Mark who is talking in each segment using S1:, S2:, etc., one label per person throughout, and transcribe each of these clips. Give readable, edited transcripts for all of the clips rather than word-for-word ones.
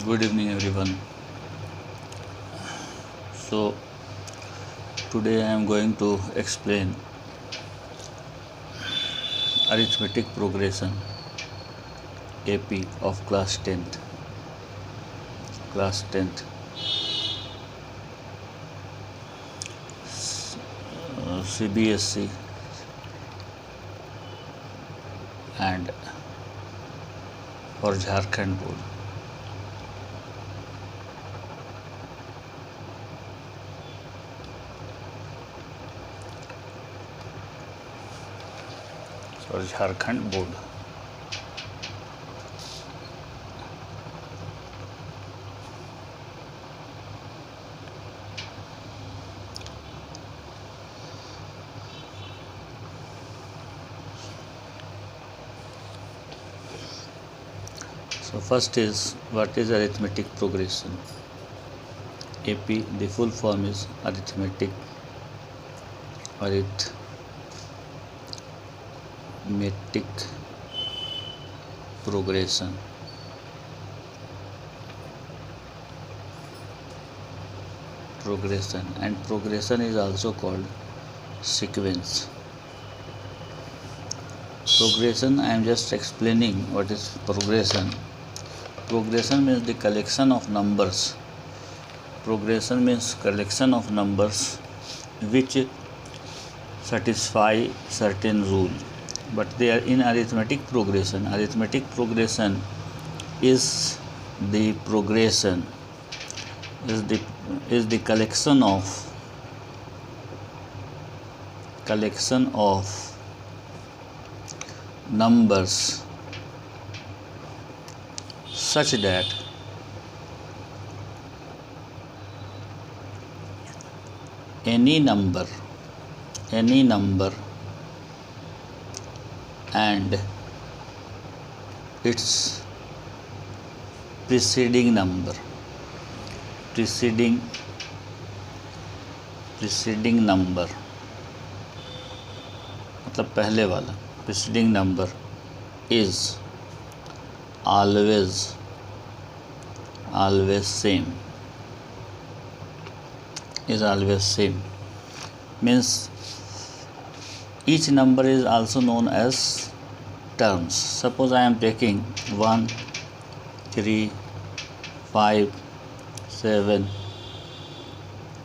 S1: Good evening, everyone. So, today I am going to explain arithmetic progression AP of class 10th. CBSE and for Jharkhand board. For Jharkhand board. So first is, what is arithmetic progression? AP, the full form is arithmetic progression. And progression is also called sequence. Progression, I am just explaining what is progression. Progression means the collection of numbers. Progression means collection of numbers which satisfy certain rule. But they are in arithmetic progression. Arithmetic progression is the progression, is the collection of numbers such that any number and its preceding number मतलब पहले वाला preceding number is always same. Means each number is also known as terms. Suppose I am taking 1, 3, 5, 7,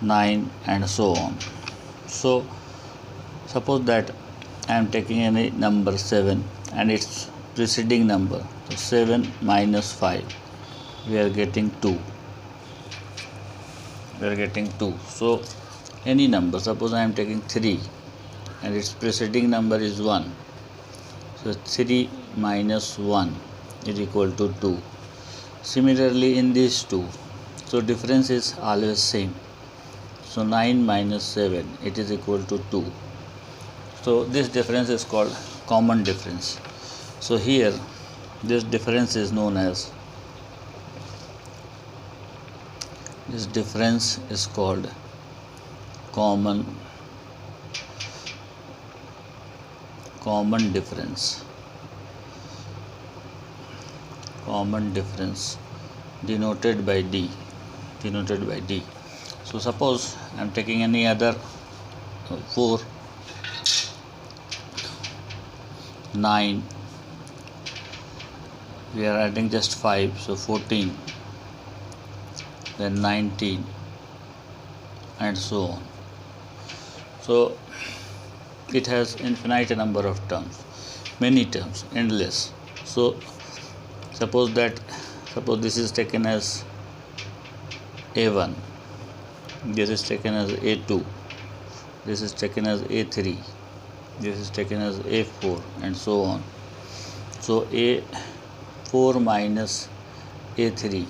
S1: 9 and so on. So suppose that I am taking any number 7 and its preceding number. So 7 minus 5, we are getting 2. So any number, suppose I am taking 3 and its preceding number is 1. So 3 minus 1 is equal to 2. Similarly in these two, so difference is always same. So 9 minus 7, it is equal to 2. So this difference is called common difference. So here this difference is known as, called common difference. Denoted by D. So suppose I am taking any other 4, 9, we are adding just 5, so 14, then 19 and so on. So it has infinite number of terms, many terms, endless. So suppose this is taken as A1, this is taken as A2, this is taken as A3, this is taken as A4 and so on. So A4 minus A3,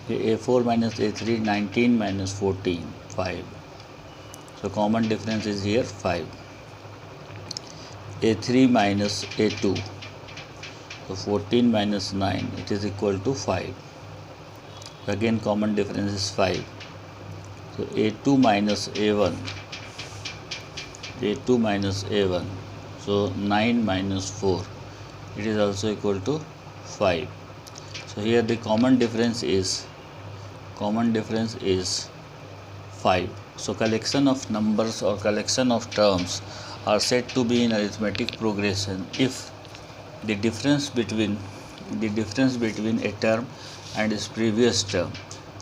S1: 19 minus 14, 5. So common difference is here 5. A3 minus A2, so 14 minus 9, it is equal to 5. Again common difference is 5. So A2 minus A1, so 9 minus 4, it is also equal to 5. So here the common difference is 5. So collection of numbers or collection of terms are said to be in arithmetic progression if the difference between a term and its previous term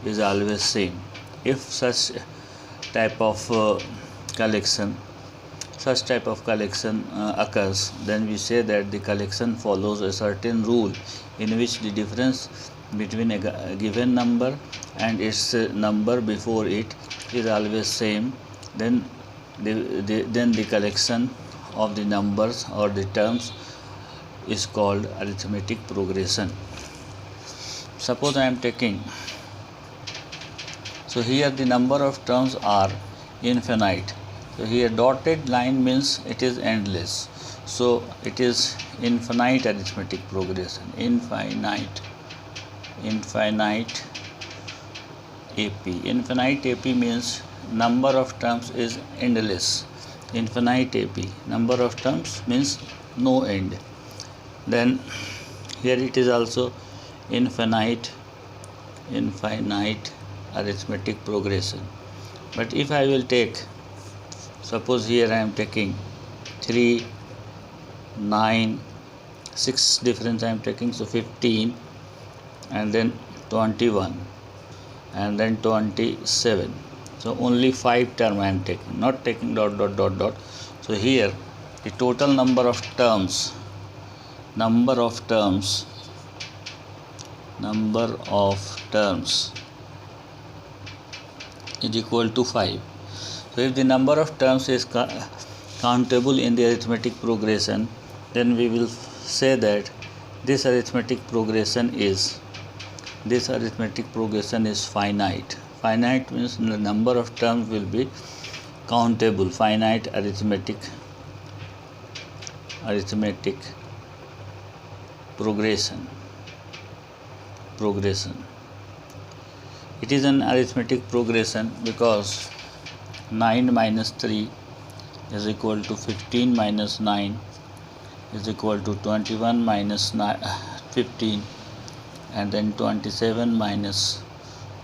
S1: is always same. If such type of collection occurs, then we say that the collection follows a certain rule in which the difference between a given number and its number before it is always same. Then the collection of the numbers or the terms is called arithmetic progression. Suppose I am taking, so here the number of terms are infinite. So here dotted line means it is endless. So it is infinite arithmetic progression. Infinite AP. Infinite AP means number of terms is endless. Infinite AP. Number of terms means no end. Then here it is also infinite arithmetic progression. But if I will take, suppose here I am taking 3, 9, 6 difference I am taking, so 15 and then 21 and then 27. So only 5 term I am taking, not taking dot. So here the total number of terms is equal to 5. So if the number of terms is countable in the arithmetic progression, then we will say that this arithmetic progression is finite. Finite means the number of terms will be countable. Finite arithmetic progression. It is an arithmetic progression because 9 minus 3 is equal to 15 minus 9 is equal to 21 minus 15 and then 27 minus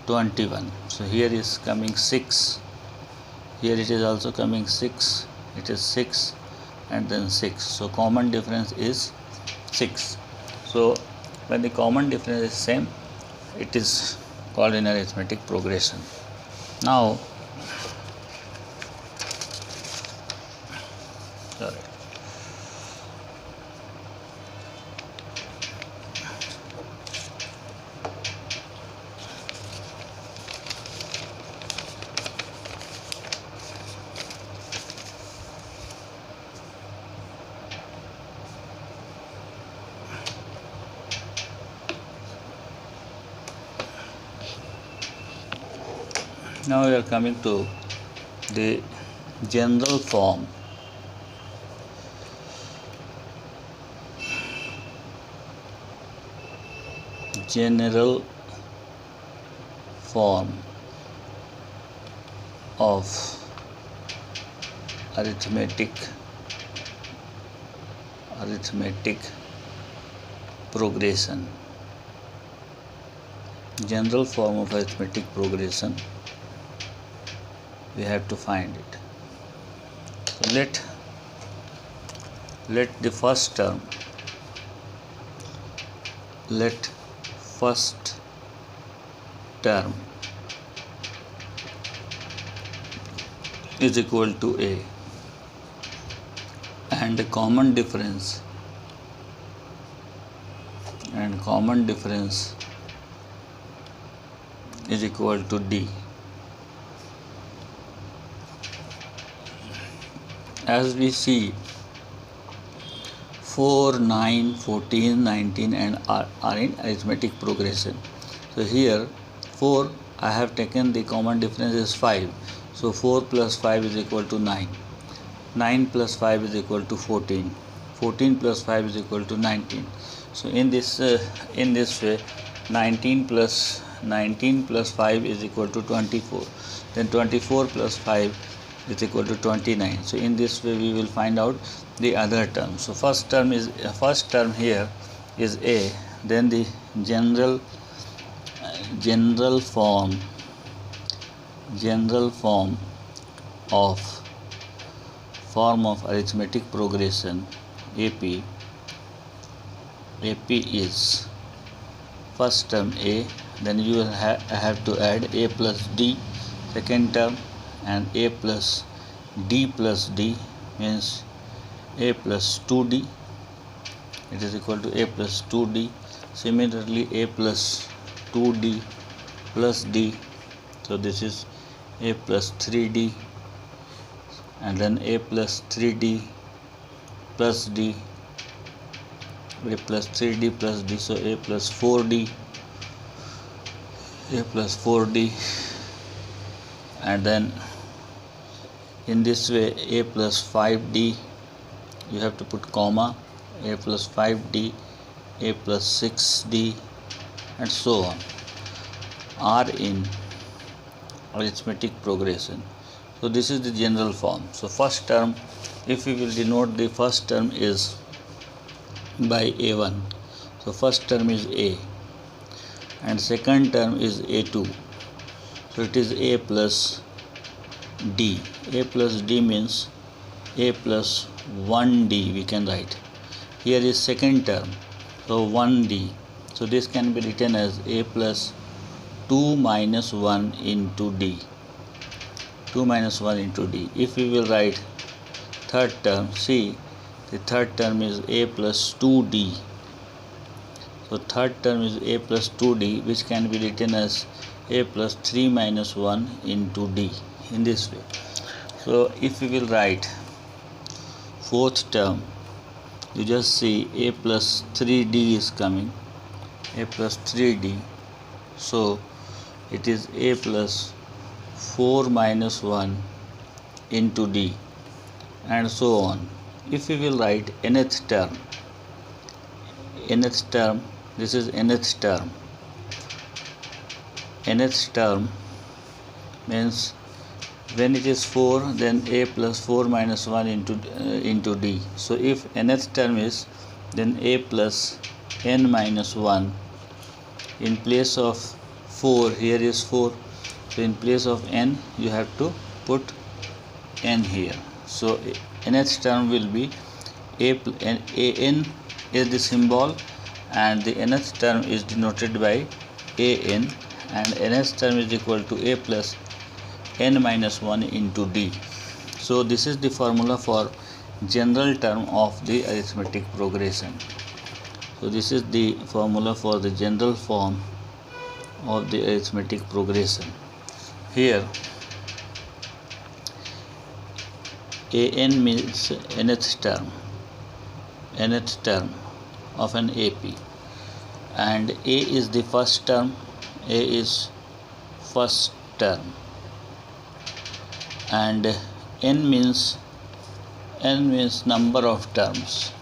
S1: 21. So here is coming 6. Here it is also coming 6. It is 6 and then 6. So common difference is 6. So when the common difference is same, it is called in arithmetic progression. Now Now we are coming to the general form. General form of arithmetic progression. General form of arithmetic progression, we have to find it. So let the first term is equal to a, and the common difference is equal to d. As we see, 4, 9, 14, 19 and are in arithmetic progression. So here 4, I have taken the common difference is 5. So 4 plus 5 is equal to 9. 9 plus 5 is equal to 14. 14 plus 5 is equal to 19. So in this way, 19 plus 5 is equal to 24. Then 24 plus 5 is equal to 29. So in this way we will find out the other term. So first term here is a, then the general form of arithmetic progression AP is first term A, then you will have to add A plus D second term, and A plus D plus D means A plus 2D, it is equal to A plus 2D. Similarly, A plus 2D plus D, so this is A plus 3D, and then A plus 3D plus D, A plus 3D plus D, so A plus 4D, and then in this way A plus 5D, you have to put comma, A plus 5D, A plus 6D, and so on are in arithmetic progression. So this is the general form. So first term, if we will denote the first term is by A1, so first term is A, and second term is A2, so it is A plus D. A plus D means A plus 1D we can write. Here is second term, so 1D, so this can be written as A plus 2 minus 1 into D, 2 minus 1 into D. If we will write third term, see the third term is A plus 2D, so third term is A plus 2D, which can be written as A plus 3 minus 1 into D, in this way. So if we will write fourth term, you just see A plus 3D is coming, A plus 3D, so it is A plus 4 minus 1 into D, and so on. If we will write nth term, this is nth term. Nth term means when it is 4, then A plus 4 minus 1 into D. So if nth term is, then A plus n minus 1, in place of 4, here is 4, so in place of n you have to put n here. So nth term will be an is the symbol, and the nth term is denoted by an, and nth term is equal to A plus n minus 1 into D. So this is the formula for general term of the arithmetic progression. So this is the formula for the general form of the arithmetic progression. Here an means nth term of an AP, and A is the first term, and n means number of terms,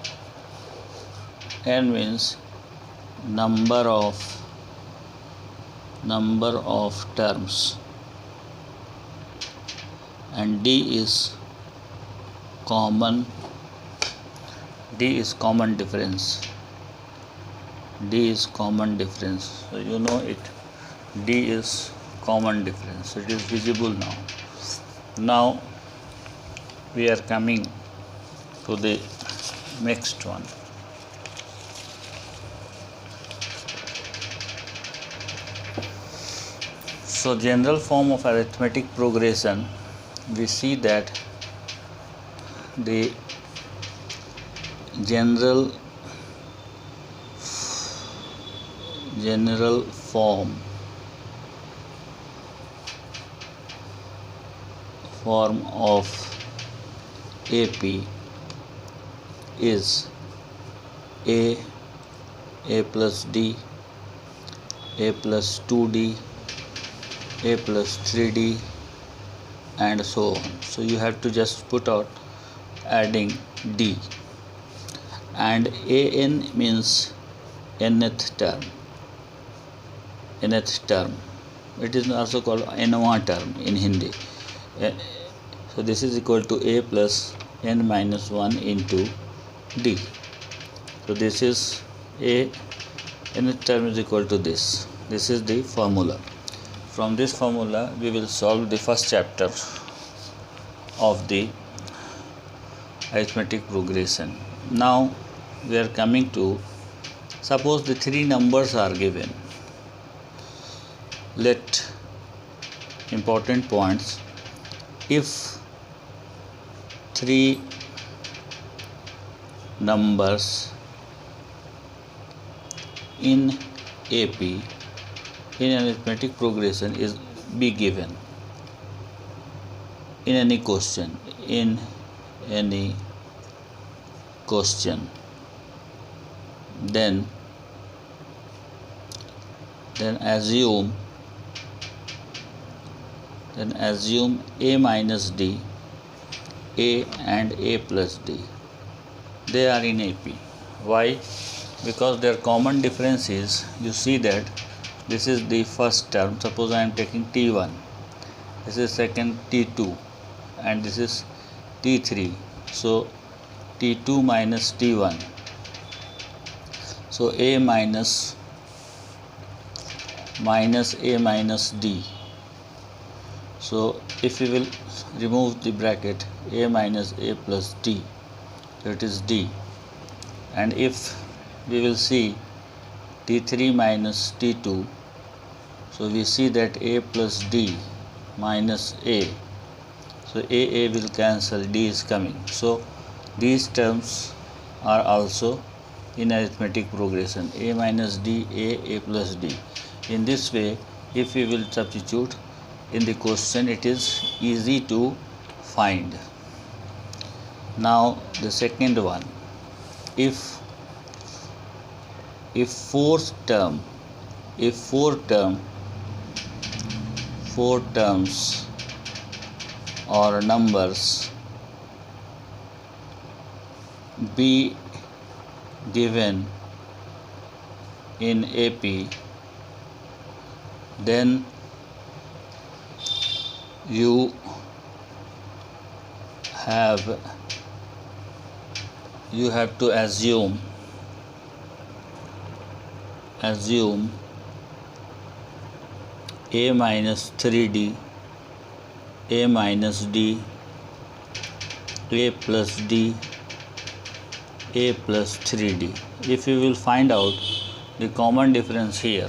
S1: and D is common difference. So you know it, D is common difference. So it is visible now. Now we are coming to the next one. So general form of arithmetic progression, we see that the general form of AP is A plus D, A plus 2D, A plus 3D, and so on. So you have to just put out adding D, and an means nth term. It is also called nth term in Hindi. So this is equal to A plus n minus 1 into D. So this is A nth term is equal to this. This is the formula. From this formula we will solve the first chapter of the arithmetic progression. Now we are coming to, suppose the three numbers are given. Let important points. If three numbers in AP in arithmetic progression is be given in any question, then assume A minus D, A and A plus D. They are in AP. Why? Because their common difference is, you see that this is the first term. Suppose I am taking T1, this is second T2, and this is T3. So T2 minus T1. So A minus A minus D. So if we will remove the bracket, A minus A plus D, so it is D. And if we will see T3 minus T2, so we see that A plus D minus A. So A will cancel, D is coming. So these terms are also in arithmetic progression, A minus D, A plus D. In this way, if we will substitute in the question, it is easy to find. Now the second one, if four terms or numbers be given in AP, then you have to assume A minus 3D, A minus D, A plus D, A plus 3D. If you will find out the common difference here,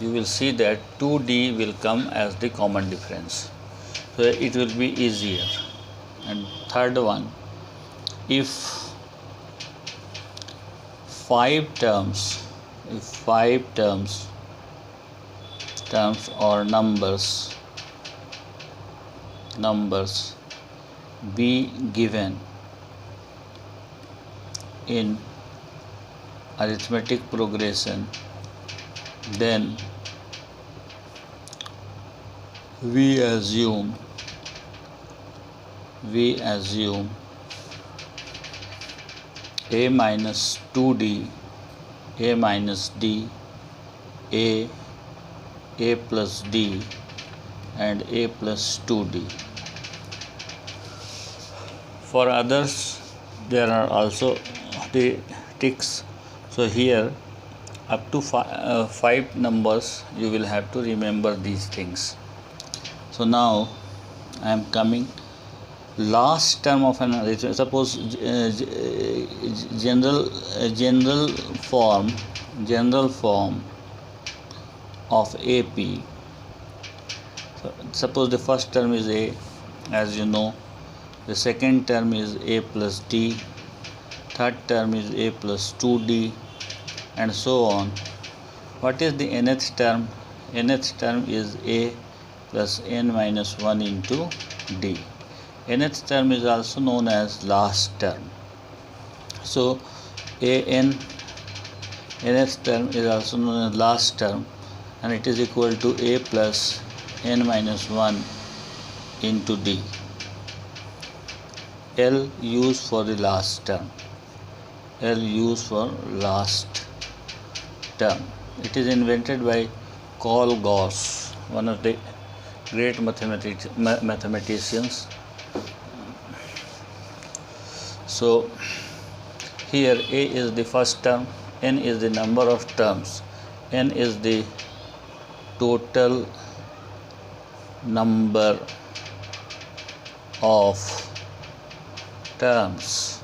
S1: you will see that 2D will come as the common difference. So it will be easier. And third one, if five terms or numbers be given in arithmetic progression, then we assume A minus 2D, A minus D, A plus D, and A plus 2D. For others, there are also the ticks. So here up to five numbers you will have to remember these things. So now I am coming last term of an arithmetic. Suppose general form of AP. So suppose the first term is A, as you know. The second term is A plus D. Third term is A plus 2D, and so on. What is the nth term? Nth term is A plus n minus 1 into D. Nth term is also known as last term. So nth term is also known as last term, and it is equal to A plus n minus 1 into D. L used for the last term. L used for last term. It is invented by Carl Gauss, one of the great mathematicians. So here A is the first term, n is the number of terms n is the total number of terms,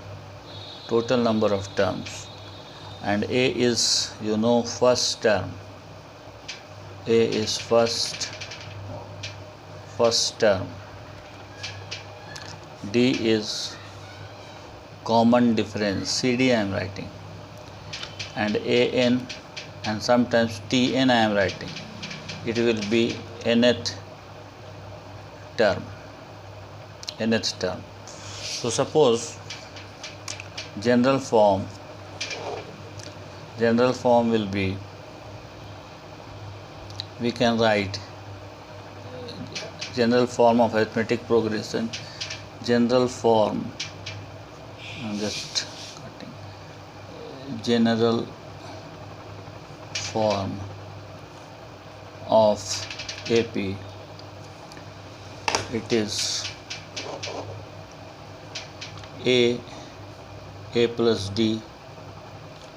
S1: and a is first term. A is first term. D is common difference, CD I am writing, and AN and sometimes TN I am writing. It will be nth term. So suppose general form will be, we can write general form of arithmetic progression. General form, I'm just cutting, general form of AP, it is A plus D,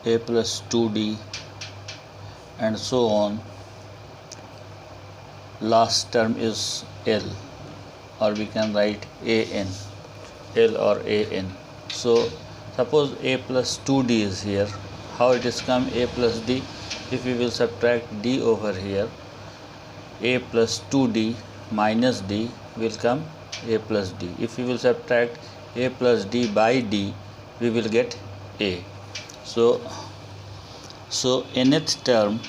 S1: A plus 2D, and so on. Last term is L, or we can write AN, L or AN. So suppose A plus 2D is here. How it is come A plus D? If we will subtract D over here, A plus 2D minus D will come A plus D. If we will subtract A plus D by D, we will get A. So nth term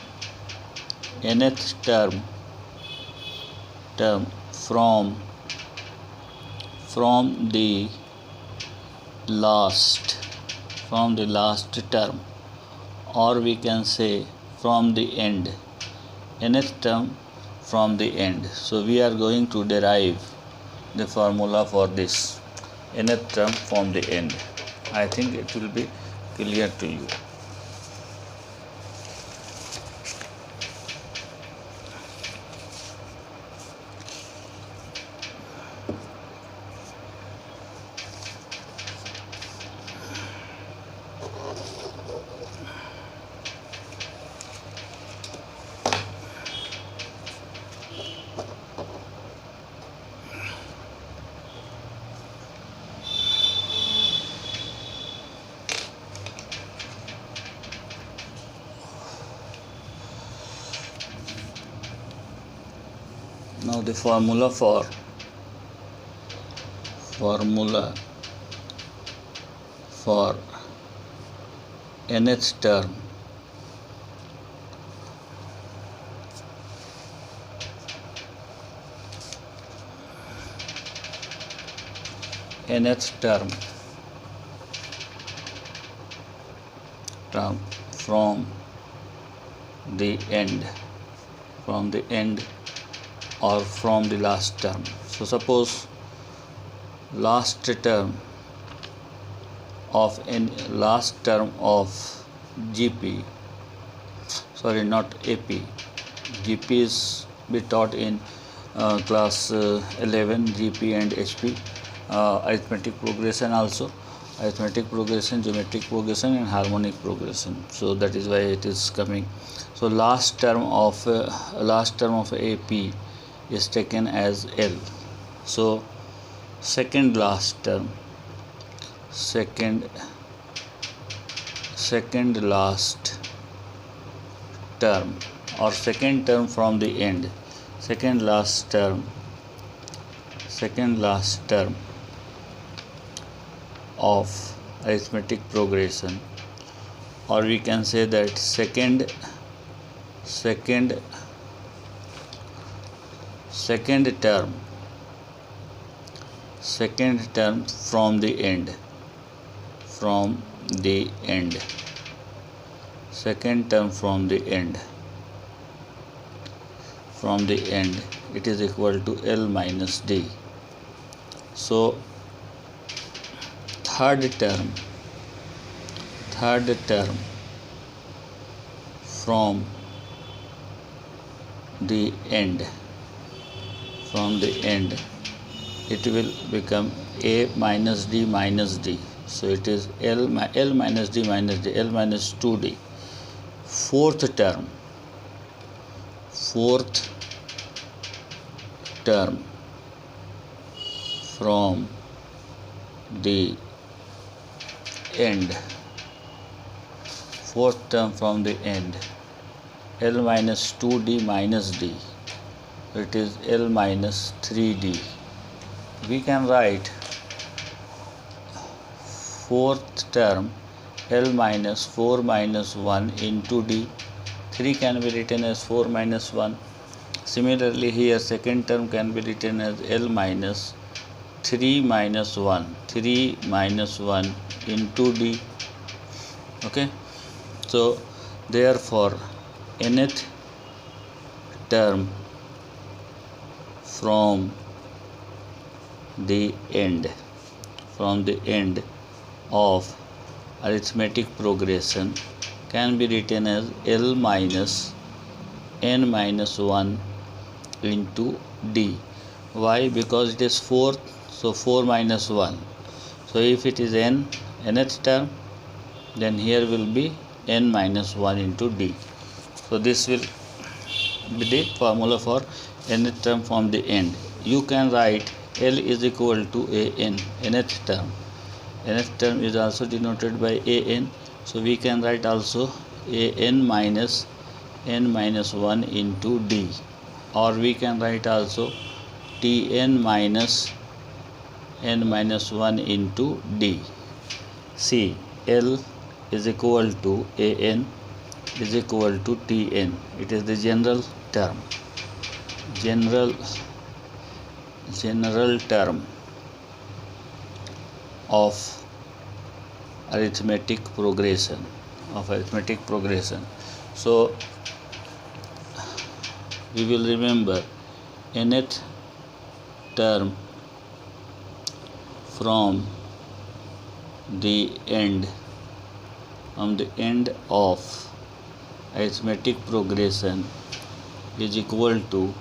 S1: from the last term, or we can say from the end, nth term from the end. So we are going to derive the formula for this nth term from the end. I think it will be clear to you. Now the formula for nth term from the end or from the last term. So suppose last term of GP, sorry, not AP, GP is be taught in class 11, GP and HP, arithmetic progression also, arithmetic progression, geometric progression and harmonic progression. So that is why it is coming. So last term of AP is taken as L. So second last term or second term from the end, second last term of arithmetic progression, or we can say that second term from the end, second term from the end, it is equal to L minus D. So third term from the end, it will become A minus D minus D. So it is L minus D minus D, L minus 2D. Fourth term fourth term from the end. Fourth term from the end. L minus 2d minus d. It is L minus 3d. We can write fourth term L minus 4 minus 1 into d. 3 can be written as 4 minus 1. Similarly, here second term can be written as L minus 3 minus 1. 3 minus 1 into d. Okay. So, therefore, nth term from the end of arithmetic progression can be written as L minus n minus 1 into d. Why? Because it is 4, so 4 minus 1. So if it is nth term, then here will be n minus 1 into d. So this will be the formula for nth term from the end. You can write L is equal to an, nth term. Nth term is also denoted by an. So we can write also an minus n minus 1 into d. Or we can write also tn minus n minus 1 into d. See, L is equal to an is equal to tn. It is the general term. General term of arithmetic progression. So we will remember nth term from the end of arithmetic progression is equal to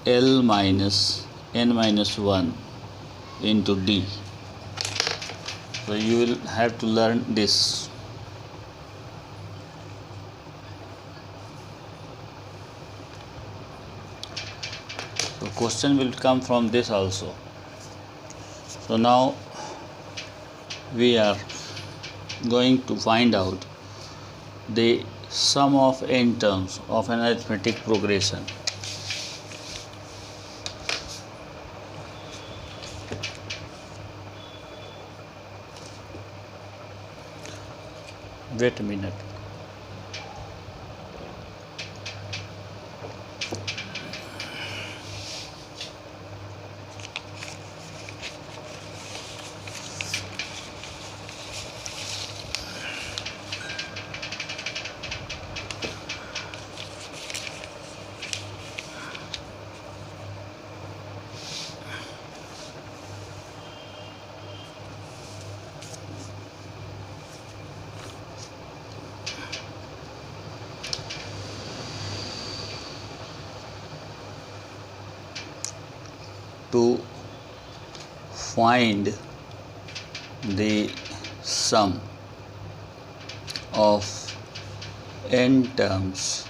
S1: L minus n minus 1 into d. So you will have to learn this. So question will come from this also. So now we are going to find out the sum of n terms of an arithmetic progression. Wait a minute. To find the sum of n terms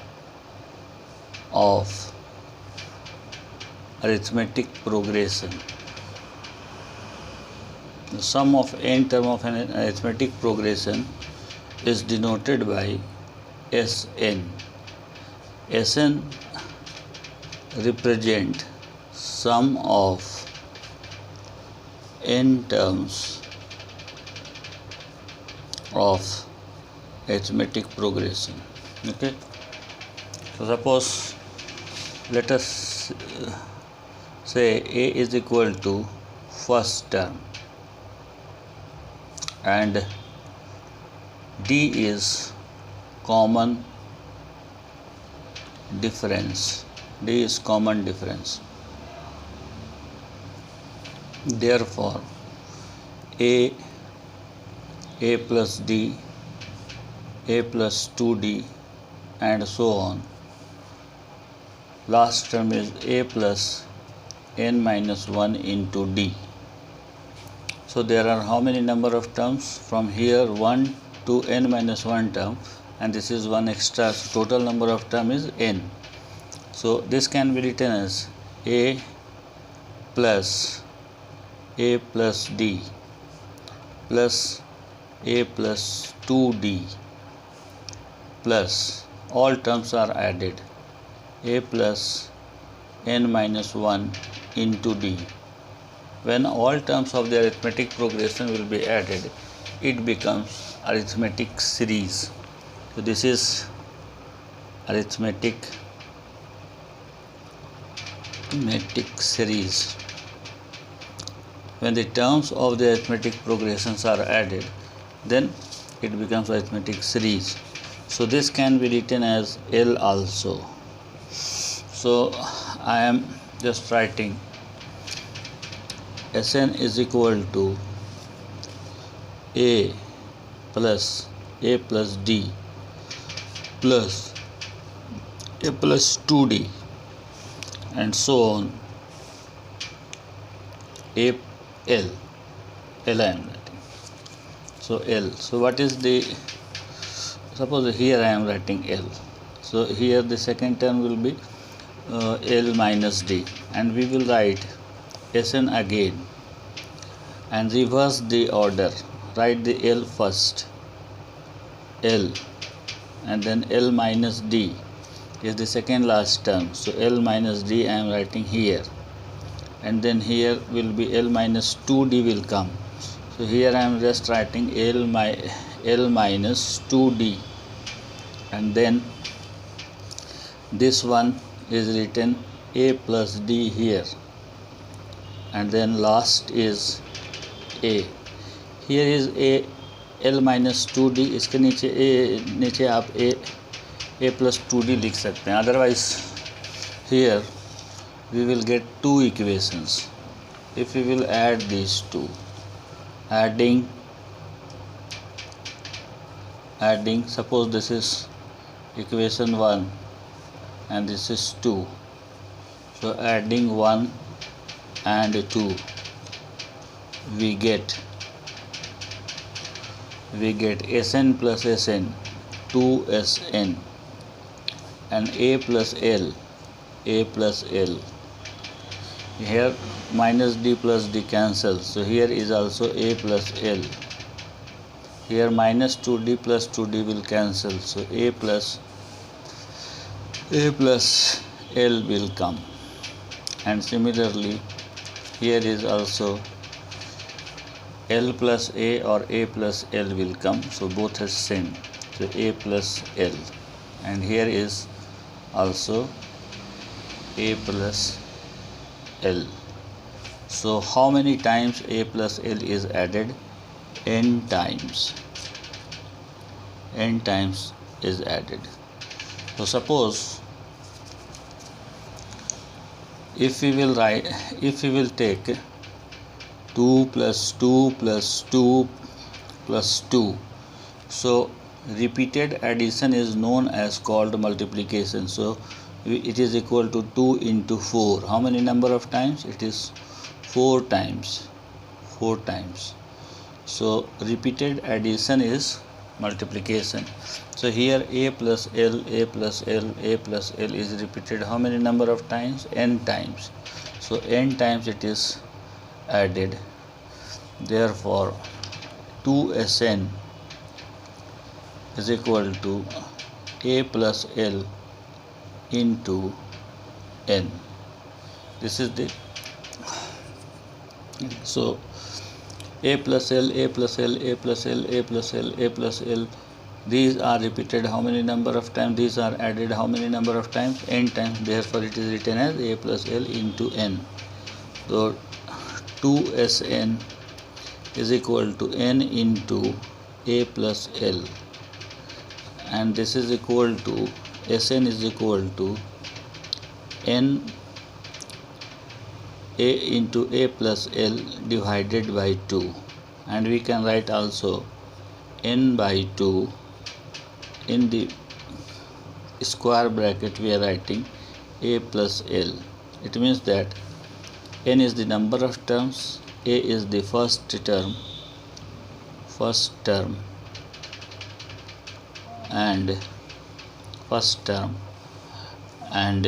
S1: of arithmetic progression. The sum of n term of an arithmetic progression is denoted by Sn. Sn represent sum of n terms of arithmetic progression. Okay. So suppose let us say a is equal to first term and d is common difference. D is common difference. Therefore, a plus d, a plus 2d and so on. Last term is a plus n minus 1 into d. So there are how many number of terms? From here 1 to n minus 1 term, and this is one extra, so total number of term is n. So this can be written as a plus d plus a plus 2d plus all terms are added a plus n minus 1 into d. When all terms of the arithmetic progression will be added, it becomes arithmetic series. So this is arithmetic series. When the terms of the arithmetic progressions are added, then it becomes arithmetic series. So this can be written as L also. So I am just writing Sn is equal to a plus d plus a plus 2d and so on. L I am writing. So L. So what is the, suppose here I am writing L. So here the second term will be L minus d, and we will write Sn again and reverse the order. Write the L first, L, and then L minus d is the second last term. So L minus d I am writing here, and then here will be L minus 2d will come. So here I am just writing L minus 2d, and then this one is written a plus d here, and then last is a. Here is a L minus 2d, इसके नीचे आप a plus 2d लिख सकते हैं. Otherwise here we will get two equations. If we will add these two, adding, suppose this is equation 1 and this is 2. So adding 1 and 2, we get Sn plus Sn, 2Sn, and a plus L. Here minus d plus d cancels, so here is also a plus L. Here minus 2d plus 2d will cancel, so a plus L will come. And similarly here is also L plus a or a plus L will come, so both are same, so a plus L, and here is also a plus L. So how many times a plus L is added? N times. N times is added. So suppose if we will take 2 plus 2 plus 2 plus 2, so repeated addition is known as called multiplication. So it is equal to 2 into 4. How many number of times? It is 4 times. 4 times. So repeated addition is multiplication. So here a plus L is repeated how many number of times? N times. So n times it is added. Therefore 2Sn is equal to a plus L into n. This is the, so a plus L, these are repeated how many number of times? These are added how many number of times? N times. Therefore it is written as a plus L into n. So 2Sn is equal to n into a plus L, and this is equal to Sn is equal to n a into a plus L divided by 2, and we can write also n by 2 in the square bracket. We are writing a plus L. It means that n is the number of terms, a is the first term, and first term, and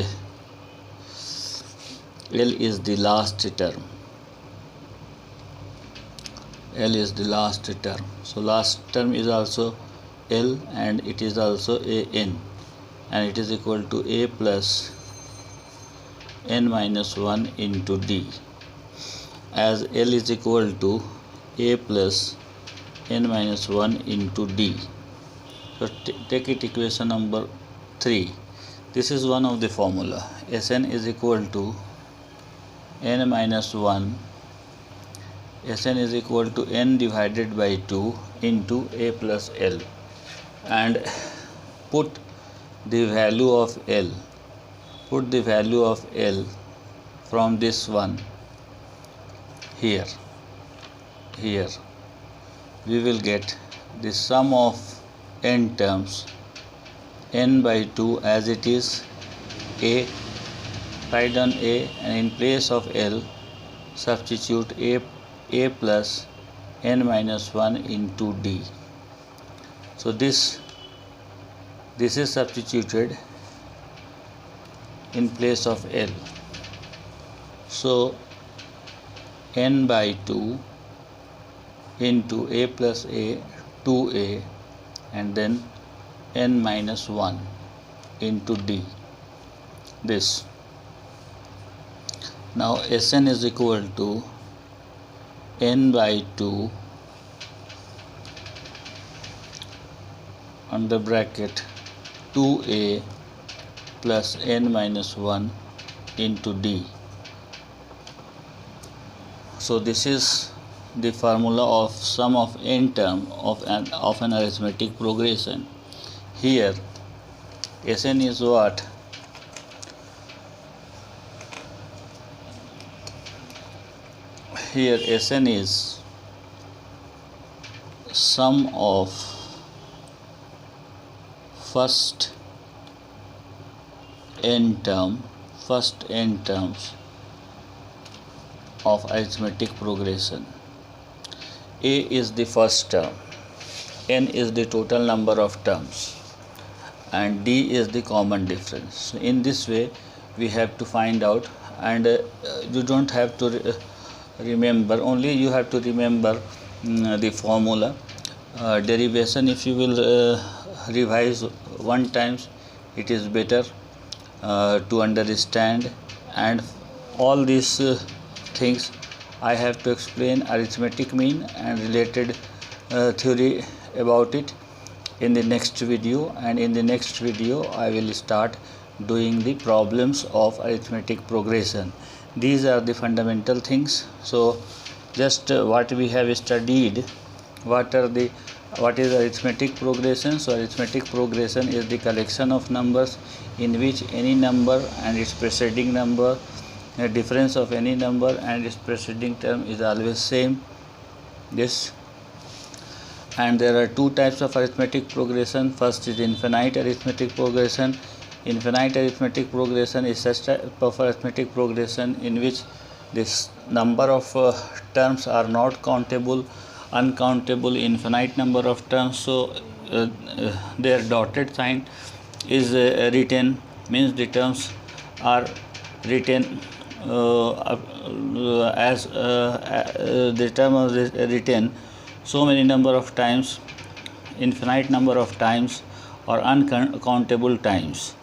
S1: L is the last term. L is the last term. So last term is also L and it is also a n, and it is equal to a plus n minus 1 into d, as L is equal to a plus n minus 1 into d. So take it equation number 3. This is one of the formula. Sn is equal to n minus 1. Sn is equal to n divided by 2 into a plus L, and put the value of L. Put the value of L from this one here. Here we will get the sum of n terms, n by 2, as it is a. Write down a, and in place of L substitute a plus n minus 1 into d. So this is substituted in place of L. So n by 2 into a plus a, 2a, and then n minus 1 into d. This. Now Sn is equal to n by 2 under bracket 2a plus n minus 1 into d. So this is the formula of sum of n term of an arithmetic progression. Here Sn is what? Here Sn is sum of first n terms of arithmetic progression. A is the first term, n is the total number of terms, and d is the common difference. So in this way we have to find out, and you don't have to remember, only you have to remember the formula. Derivation, if you will revise one times, it is better to understand, and all these things I have to explain arithmetic mean and related theory about it in the next video, and in the next video I will start doing the problems of arithmetic progression. These are the fundamental things. So just what we have studied, what is arithmetic progression? So arithmetic progression is the collection of numbers in which any number and its preceding number, a difference of any number and its preceding term is always same. This. And there are two types of arithmetic progression. First is infinite arithmetic progression. Infinite arithmetic progression is such type of arithmetic progression in which this number of terms are not countable, uncountable infinite number of terms. So their dotted sign is written, means the terms are written as the term is written so many number of times, infinite number of times, or uncountable times.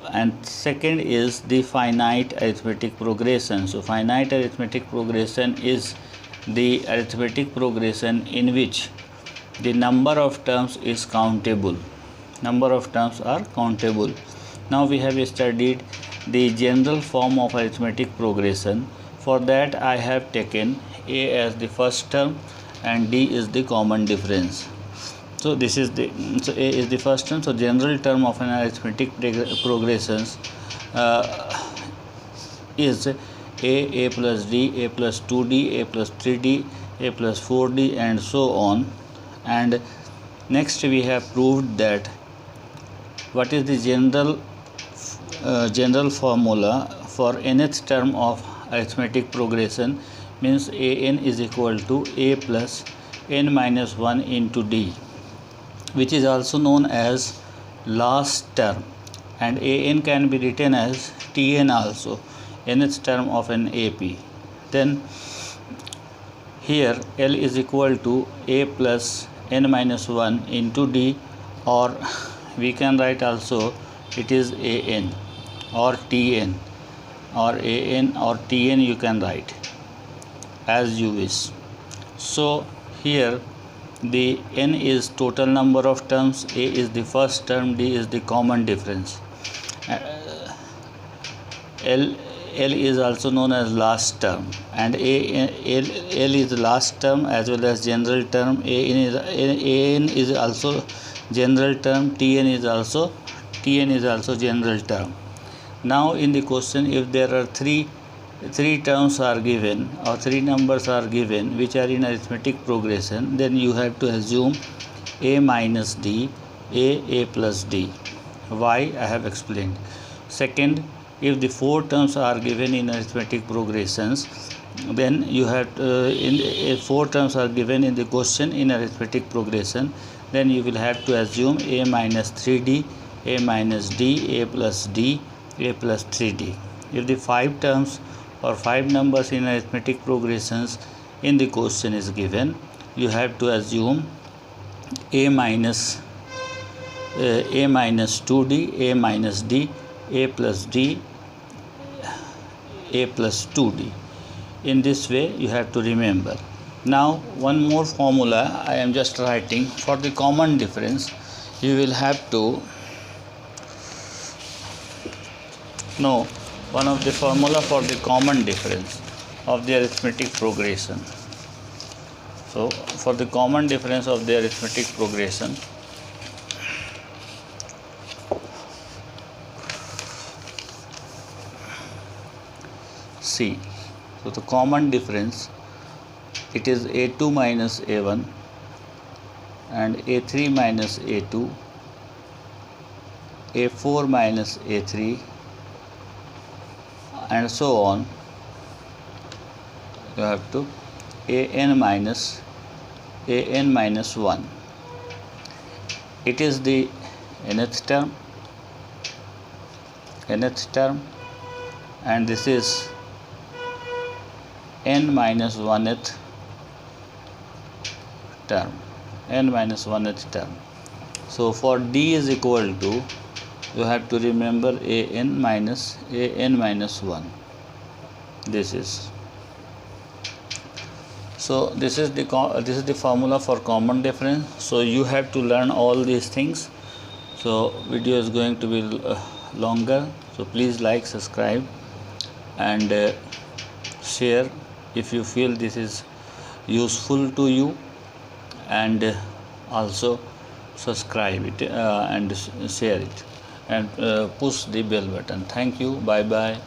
S1: And second is the finite arithmetic progression. So finite arithmetic progression is the arithmetic progression in which the number of terms is countable. Number of terms are countable. Now we have studied the general form of arithmetic progression. For that I have taken a as the first term and d is the common difference. So this is a is the first term. So general term of an arithmetic progressions is a plus d, a plus 2d, a plus 3d, a plus 4d, and so on. And next we have proved that what is the general formula for nth term of arithmetic progression, means an is equal to a plus n minus 1 into d. which is also known as last term, and an can be written as tn also, nth term of an AP. Then here L is equal to a plus n minus 1 into d, or we can write also it is an or tn, or an or tn you can write as you wish. So here the n is total number of terms, a is the first term, d is the common difference. L is also known as last term, and L is the last term as well as general term. An is also general term. Tn is also general term. Now in the question, if there are three terms are given, or three numbers are given which are in arithmetic progression, then you have to assume a minus d, a plus d. Why? I have explained. Second, if the four terms are given in arithmetic progressions, then you have if four terms are given in the question in arithmetic progression, then you will have to assume a minus 3d, a minus d, a plus d, a plus 3d. If the five terms or five numbers in arithmetic progressions in the question is given, you have to assume a minus 2d, a minus d, a plus d, a plus 2d. In this way you have to remember. Now one more formula I am just writing. For the common difference, you will have to know one of the formula for the common difference of the arithmetic progression. So for the common difference of the arithmetic progression, see, so the common difference, it is a2 minus a1 and a3 minus a2, a4 minus a3, and so on. You have to an minus 1. It is the nth term, and this is n minus 1th term, So for d is equal to, you have to remember an minus 1. This is, so this is the formula for common difference. So you have to learn all these things. So video is going to be longer, so please like, subscribe, and share if you feel this is useful to you, and also subscribe it and share it, and push the bell button. Thank you. Bye bye.